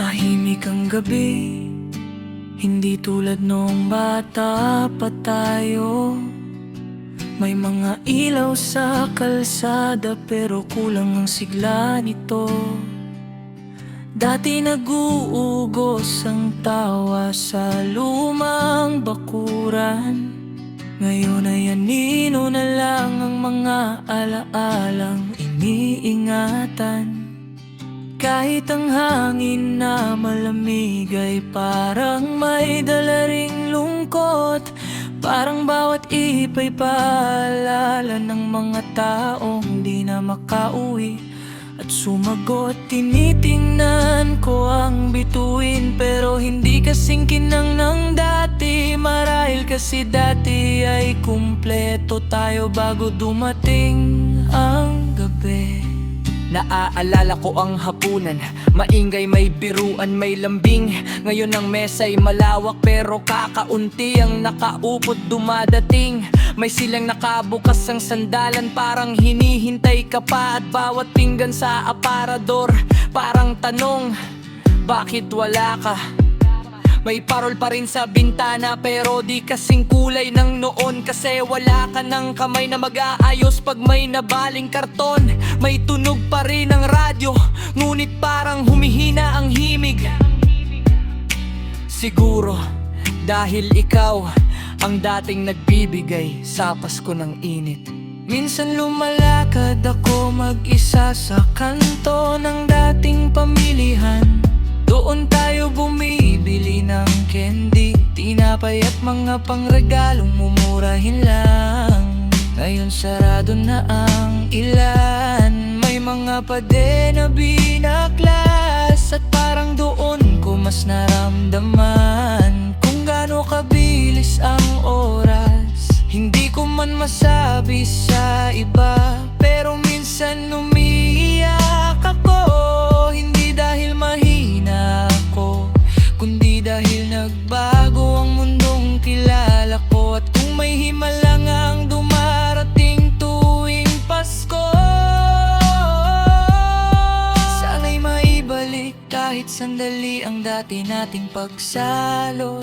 Tahimik ang gabi, hindi tulad noong bata pa tayo. May mga ilaw sa kalsada pero kulang ang sigla nito. Dati nag-uugos ang tawa sa lumang bakuran. Ngayon ay anino na lang ang mga alaalang iniingatan. Kahit ang hangin na malamig ay parang may dala ring lungkot. Parang bawat ipa'y paalala ng mga taong di na makauwi at sumagot. Tinitingnan ko ang bituin pero hindi kasing kinang ng dati. Marahil kasi dati ay kumpleto tayo bago dumating ang gabi. Naaalala ko ang hapunan, maingay, may biruan, may lambing. Ngayon ang mesa'y malawak pero kakaunti ang nakaupot dumadating. May silang nakabukas ang sandalan, parang hinihintay ka pa. At bawat pinggan sa aparador, parang tanong, bakit wala ka? May parol pa rin sa bintana pero di kasing kulay ng noon. Kasi wala ka ng kamay na mag-aayos pag may nabaling karton. May tunog pa rin ang radyo, ngunit parang humihina ang himig. Siguro dahil ikaw ang dating nagbibigay sa Pasko ng init. Minsan lumalakad ako mag-isa sa kanto ng dating pamilihan. Doon tayo bumibili ng candy, tinapay at mga pangregalong mumurahin lang. Ngayon sarado na ang ilan, may mga pade na binaklas. At parang doon ko mas naramdaman kung gaano kabilis ang oras. Hindi ko man masabi sa iba pero minsan umiiyak ako. Hindi dahil mahina ako, kundi dahil nagbago ang mundong kilala ko. At kung may himala ang dumarating tuwing Pasko, sana'y maibalik kahit sandali ang dati nating pagsalo-salo.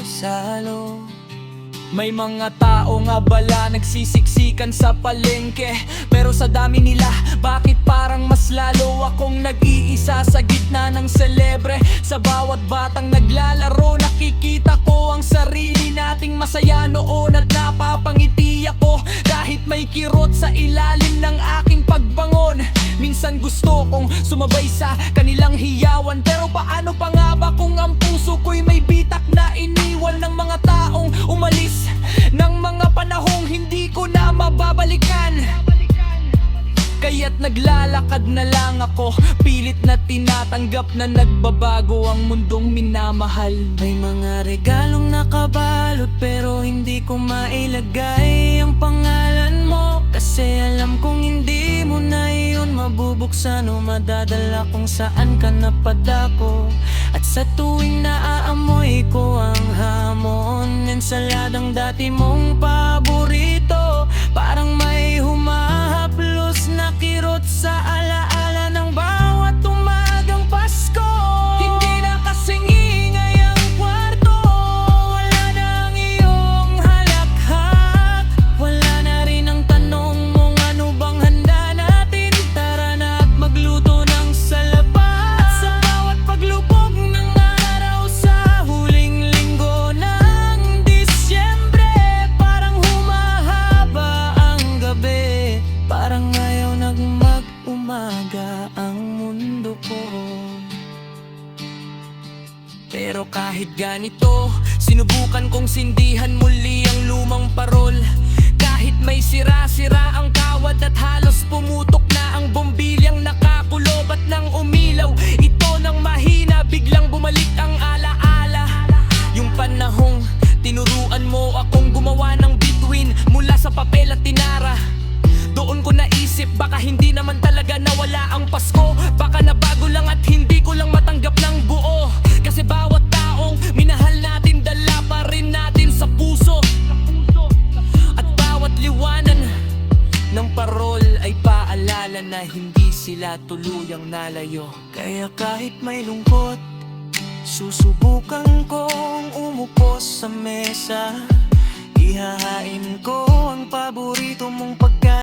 May mga taong abala nagsisiksikan sa palengke, pero sa dami nila, bakit parang mas lalo akong nag-iisa sa gitna ng selebre? Sa bawat batang naglalaro, nakikita ko ang sarili nating masaya noon. At napapangiti ako kahit may kirot sa ilalim ng aking pagbangon. Minsan gusto kong sumabay sa kanilang hiyawan, pero paano pa nga ba kung ang puso ko'y may bitak na iniwan ng mga taong umalis ng mga panahong hindi ko na mababalikan. Kaya't naglalakad na lang ako, pilit na tinatanggap na nagbabago ang mundong minamahal. May mga regalong nakabalot pero hindi ko mailagay ang pangalan mo. Kasi alam kong hindi mo na iyon mabubuksan o madadala kung saan ka napadako. At sa tuwing naaamoy ko ang hamon, ensaladang dati mong paborito, parang may humahaplos na kirot sa alaala ng bawat umagang Pasko. Hindi na kasing ingay ang kwarto, wala na ang iyong halakhak. Wala na rin ang tanong mong ano bang handa natin. Tara na at magluto ng salabat. At sa bawat paglubog ng araw sa huling linggo ng Disyembre, parang humahaba ang gabi, parang ayaw nag-mag-umaga ang mundo ko. Pero kahit ganito, sinubukan kong sindihan muli ang lumang parol. Kahit may sira-sira ang kawad at halos pumutok na ang bombilyang nakakulobat ng umilaw. Ito nang mahina, biglang bumalik ang alaala. Yung panahong tinuruan mo akong gumawa ng bituin mula sa papel at tinara. Doon ko naisip, baka hindi naman talaga nawala ang Pasko. Baka nabago lang at hindi ko lang matanggap ng buo. Kasi bawat taong minahal natin, dala pa rin natin sa puso. At bawat liwanan ng parol ay paalala na hindi sila tuluyang nalayo. Kaya kahit may lungkot, Susubukan kong umupo sa mesa, ihahain ko ang paborito mong